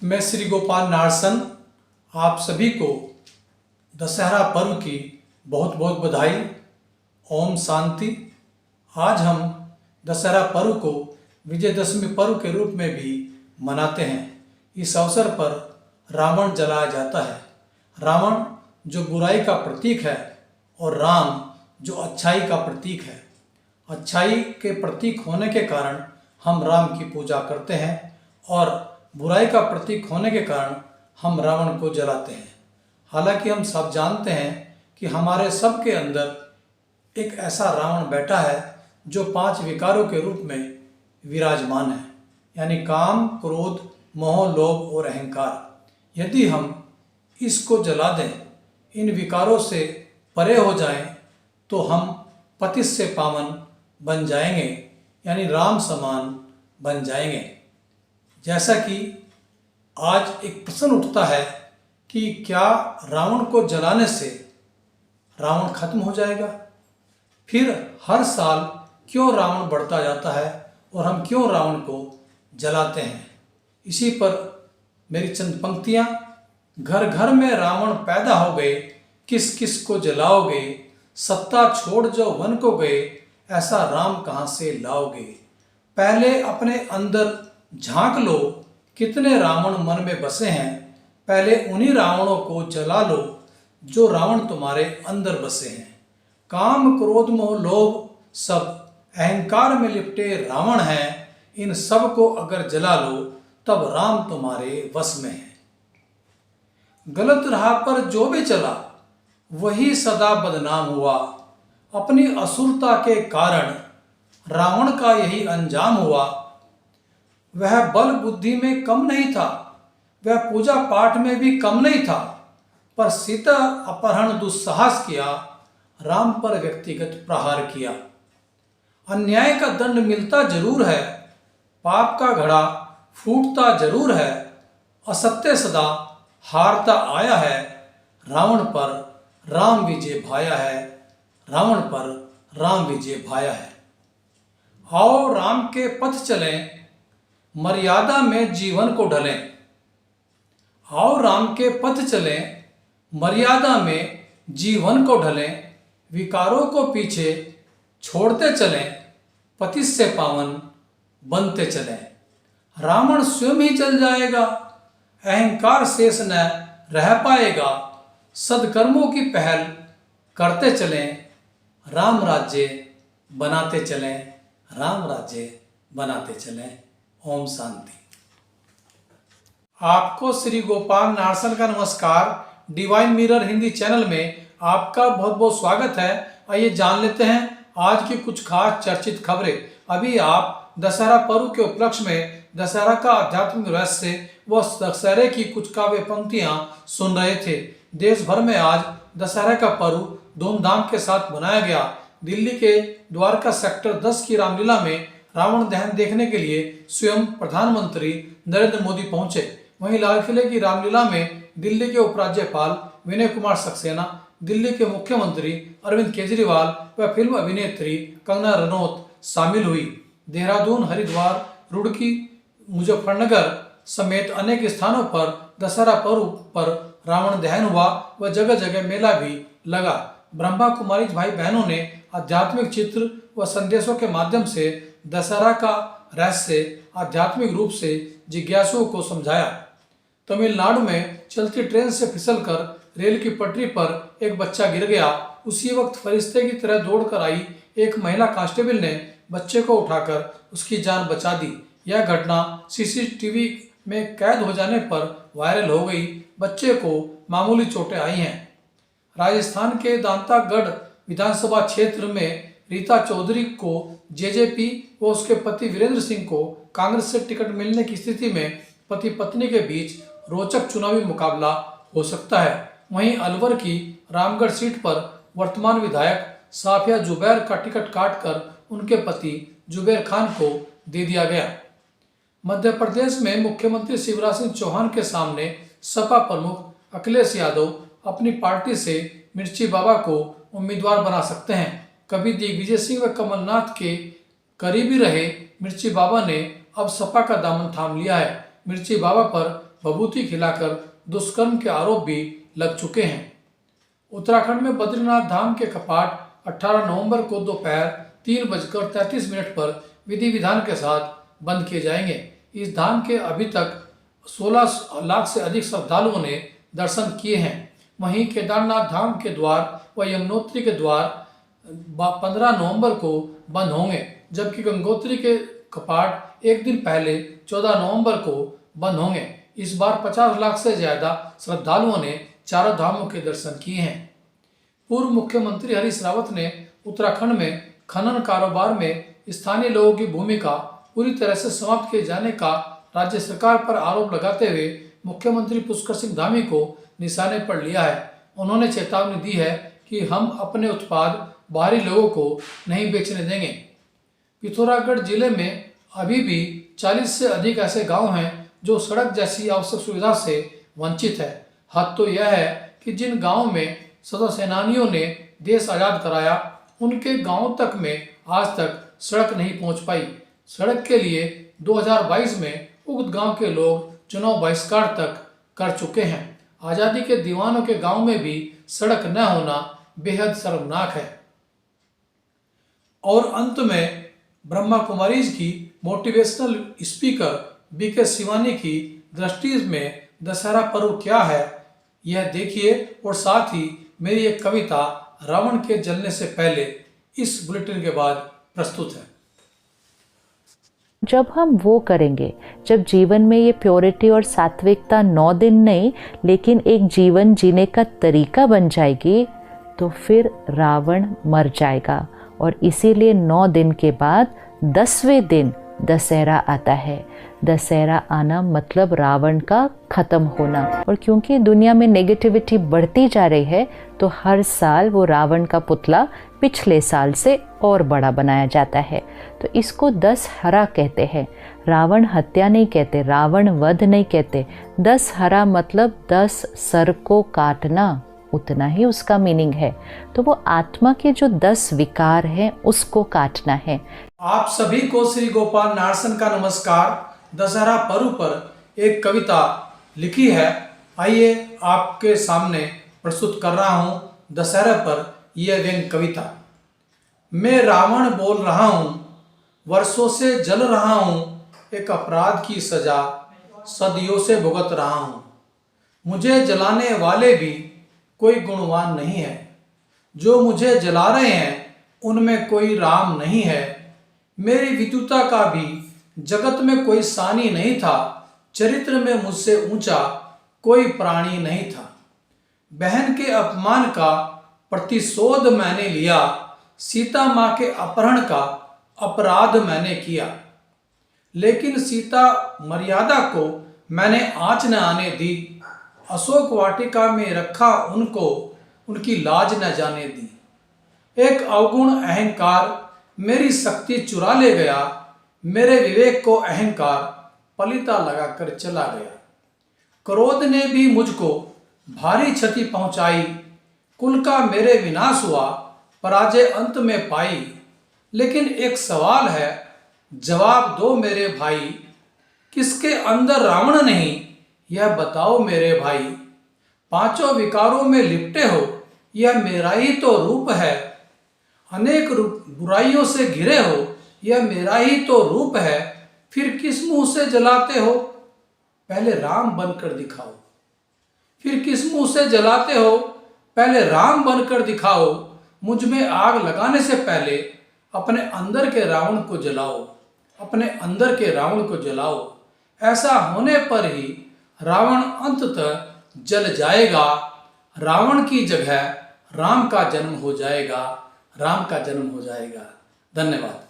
मैं श्री गोपाल नारसन आप सभी को दशहरा पर्व की बहुत बहुत बधाई। ओम शांति। आज हम दशहरा पर्व को विजयदशमी पर्व के रूप में भी मनाते हैं। इस अवसर पर रावण जलाया जाता है। रावण जो बुराई का प्रतीक है और राम जो अच्छाई का प्रतीक है। अच्छाई के प्रतीक होने के कारण हम राम की पूजा करते हैं और बुराई का प्रतीक होने के कारण हम रावण को जलाते हैं। हालांकि हम सब जानते हैं कि हमारे सब के अंदर एक ऐसा रावण बैठा है जो 5 विकारों के रूप में विराजमान है, यानी काम, क्रोध, मोह, लोभ और अहंकार। यदि हम इसको जला दें, इन विकारों से परे हो जाएं, तो हम पतित से पावन बन जाएंगे, यानी राम समान बन जाएंगे। जैसा कि आज एक प्रश्न उठता है कि क्या रावण को जलाने से रावण खत्म हो जाएगा? फिर हर साल क्यों रावण बढ़ता जाता है और हम क्यों रावण को जलाते हैं? इसी पर मेरी चंद पंक्तियाँ। घर घर में रावण पैदा हो गए, किस किस को जलाओगे? सत्ता छोड़ जो वन को गए, ऐसा राम कहाँ से लाओगे? पहले अपने अंदर झांक लो, कितने रावण मन में बसे हैं। पहले उन्हीं रावणों को जला लो जो रावण तुम्हारे अंदर बसे हैं। काम, क्रोध, मोह, लोभ सब अहंकार में लिपटे रावण हैं। इन सब को अगर जला लो तब राम तुम्हारे वश में है। गलत राह पर जो भी चला वही सदा बदनाम हुआ। अपनी असुरता के कारण रावण का यही अंजाम हुआ। वह बल बुद्धि में कम नहीं था, वह पूजा पाठ में भी कम नहीं था, पर सीता अपहरण दुस्साहस किया, राम पर व्यक्तिगत प्रहार किया। अन्याय का दंड मिलता जरूर है, पाप का घड़ा फूटता जरूर है। असत्य सदा हारता आया है, रावण पर राम विजय भाया है, रावण पर राम विजय भाया है। आओ राम के पथ चलें, मर्यादा में जीवन को ढलें। आओ राम के पथ चलें, मर्यादा में जीवन को ढलें। विकारों को पीछे छोड़ते चलें, पतित से पावन बनते चलें। रावण स्वयं ही जल जाएगा, अहंकार शेष न रह पाएगा। सद्कर्मों की पहल करते चलें, राम राज्य बनाते चलें, राम राज्य बनाते चलें। ओम शांति। आपको श्री गोपाल नारसन का नमस्कार। डिवाइन मिरर हिंदी चैनल में आपका बहुत बहुत स्वागत है। आइए जान लेते हैं आज की कुछ खास चर्चित खबरें। अभी आप दशहरा पर्व के उपलक्ष्य में दशहरा का आध्यात्मिक रहस्य व दशहरे की कुछ काव्य पंक्तियां सुन रहे थे। देश भर में आज दशहरा का पर्व धूमधाम के साथ मनाया गया। दिल्ली के द्वारका सेक्टर 10 की रामलीला में रावण दहन देखने के लिए स्वयं प्रधानमंत्री नरेंद्र मोदी पहुंचे। वहीं लाल किले की रामलीला में दिल्ली के उपराज्यपाल विनय कुमार सक्सेना, दिल्ली के मुख्यमंत्री अरविंद केजरीवाल व फिल्म अभिनेत्री कंगना रनौत शामिल हुई। देहरादून, हरिद्वार, रुड़की, मुजफ्फरनगर समेत अनेक स्थानों पर दशहरा पर्व पर रावण दहन हुआ व जगह जगह मेला भी लगा। ब्रह्मा कुमारी भाई बहनों ने आध्यात्मिक चित्र व संदेशों के माध्यम से दशहरा का रहस्य आध्यात्मिक रूप से जिज्ञासुओं को समझाया। तमिलनाडु में चलती ट्रेन से फिसलकर रेल की पटरी पर एक बच्चा गिर गया। उसी वक्त फरिश्ते की तरह दौड़कर आई एक महिला कांस्टेबल ने बच्चे को उठाकर उसकी जान बचा दी। यह घटना सीसीटीवी में कैद हो जाने पर वायरल हो गई। बच्चे को मामूली चोटें आई हैं। राजस्थान के दांतागढ़ विधानसभा क्षेत्र में रीता चौधरी को जेजेपी व उसके पति वीरेंद्र सिंह को कांग्रेस से टिकट मिलने की स्थिति में पति पत्नी के बीच रोचक चुनावी मुकाबला हो सकता है। वहीं अलवर की रामगढ़ सीट पर वर्तमान विधायक साफिया जुबैर का टिकट काटकर उनके पति जुबैर खान को दे दिया गया। मध्य प्रदेश में मुख्यमंत्री शिवराज सिंह चौहान के सामने सपा प्रमुख अखिलेश यादव अपनी पार्टी से मिर्ची बाबा को उम्मीदवार बना सकते हैं। कभी दिग्विजय सिंह व कमलनाथ के करीबी रहे मिर्ची बाबा ने अब सपा का दामन थाम लिया है। मिर्ची बाबा पर बबूती खिलाकर दुष्कर्म के आरोप भी लग चुके हैं। उत्तराखंड में बद्रीनाथ धाम के कपाट 18 नवंबर को दोपहर 3:33 पर विधि विधान के साथ बंद किए जाएंगे। इस धाम के अभी तक 16 लाख से अधिक श्रद्धालुओं ने दर्शन किए हैं। वहीं केदारनाथ धाम के द्वार व यमुनोत्री के द्वार 15 नवंबर को बंद होंगे, जबकि गंगोत्री के कपाट एक दिन पहले 14 नवंबर को बंद होंगे। इस बार 50 लाख से ज़्यादा श्रद्धालुओं ने चारों धामों के दर्शन किए हैं। पूर्व मुख्यमंत्री हरीश रावत ने उत्तराखंड में खनन कारोबार में स्थानीय लोगों की भूमिका पूरी तरह से समाप्त किए जाने का राज्य सरकार पर आरोप लगाते हुए मुख्यमंत्री पुष्कर सिंह धामी को निशाने पर लिया है। उन्होंने चेतावनी दी है कि हम अपने उत्पाद बाहरी लोगों को नहीं बेचने देंगे। पिथौरागढ़ जिले में अभी भी 40 से अधिक ऐसे गांव हैं जो सड़क जैसी आवश्यक सुविधा से वंचित है। हद तो यह है कि जिन गांवों में स्वतंत्रता सेनानियों ने देश आज़ाद कराया, उनके गांवों तक में आज तक सड़क नहीं पहुंच पाई। सड़क के लिए 2022 में उक्त गांव के लोग चुनाव बहिष्कार तक कर चुके हैं। आज़ादी के दीवानों के गांव में भी सड़क न होना बेहद शर्मनाक है। और अंत में ब्रह्मा कुमारीज की मोटिवेशनल स्पीकर बीके शिवानी की दृष्टि में दशहरा पर्व क्या है, यह देखिए और साथ ही मेरी एक कविता रावण के जलने से पहले इस बुलेटिन के बाद प्रस्तुत है। जब हम वो करेंगे, जब जीवन में ये प्योरिटी और सात्विकता 9 दिन नहीं लेकिन एक जीवन जीने का तरीका बन जाएगी, तो फिर रावण मर जाएगा। और इसीलिए 9 दिन के बाद 10वें दिन दशहरा आता है। दशहरा आना मतलब रावण का ख़त्म होना। और क्योंकि दुनिया में नेगेटिविटी बढ़ती जा रही है, तो हर साल वो रावण का पुतला पिछले साल से और बड़ा बनाया जाता है। तो इसको दशहरा कहते हैं। रावण हत्या नहीं कहते, रावण वध नहीं कहते। दशहरा मतलब 10 सर को काटना, उतना ही उसका मीनिंग है। तो वो आत्मा के जो 10 विकार हैं उसको काटना है। आप सभी को श्री गोपाल नारसन का नमस्कार। दशहरा पर्व पर एक कविता लिखी है, आइए आपके सामने प्रस्तुत कर रहा हूँ दशहरा पर यह व्यंग्य कविता। मैं रावण बोल रहा हूँ, वर्षों से जल रहा हूँ, एक अपराध की सजा सदियों से भुगत रहा हूँ। मुझे जलाने वाले भी कोई गुणवान नहीं है, जो मुझे जला रहे हैं उनमें कोई राम नहीं है। मेरी विद्युता का भी जगत में कोई सानी नहीं था, चरित्र में मुझसे ऊंचा कोई प्राणी नहीं था। बहन के अपमान का प्रतिशोध मैंने लिया, सीता माँ के अपहरण का अपराध मैंने किया। लेकिन सीता मर्यादा को मैंने आँच न आने दी, अशोक वाटिका में रखा उनको, उनकी लाज न जाने दी। एक अवगुण अहंकार मेरी शक्ति चुरा ले गया, मेरे विवेक को अहंकार पलिता लगाकर चला गया। क्रोध ने भी मुझको भारी क्षति पहुंचाई, कुल का मेरे विनाश हुआ, पराजय अंत में पाई। लेकिन एक सवाल है, जवाब दो मेरे भाई, किसके अंदर रावण नहीं, यह बताओ मेरे भाई। पांचों विकारों में लिपटे हो, यह मेरा ही तो रूप है। अनेक बुराइयों से घिरे हो, यह मेरा ही तो रूप है। फिर किस मुंह से जलाते हो, पहले राम बनकर दिखाओ। फिर किस मुंह से जलाते हो, पहले राम बनकर दिखाओ। मुझ में आग लगाने से पहले अपने अंदर के रावण को जलाओ, अपने अंदर के रावण को जलाओ। ऐसा होने पर ही रावण अंततः जल जाएगा। रावण की जगह राम का जन्म हो जाएगा, राम का जन्म हो जाएगा। धन्यवाद।